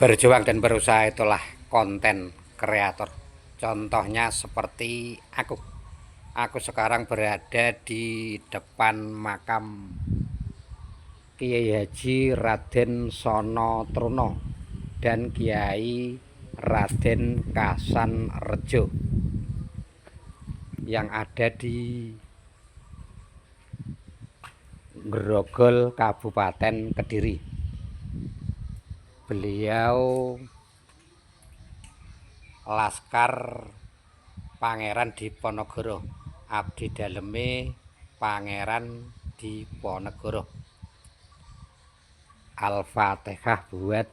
Berjuang dan berusaha itulah konten kreator. Contohnya seperti aku. Aku sekarang berada di depan makam Kiai Haji Raden Sono Truno dan Kiai Raden Kasan Rejo yang ada di Grogol, Kabupaten Kediri. Beliau Laskar Pangeran Diponegoro, abdi daleme Pangeran Diponegoro. Al-Fatihah buat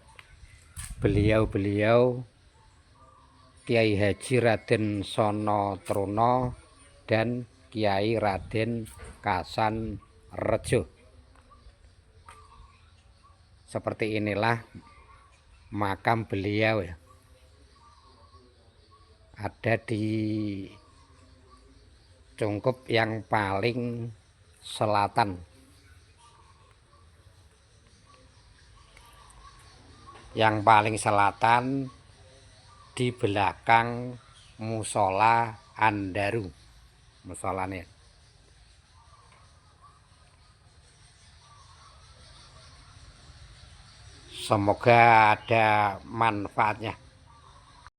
beliau-beliau Kiai Haji Raden Sono Truno dan Kiai Raden Kasan Rejo. Seperti inilah makam beliau ya. Ada di Cungkup yang paling selatan. Yang paling selatan di belakang musola Andaru. Musolanya. Semoga ada manfaatnya.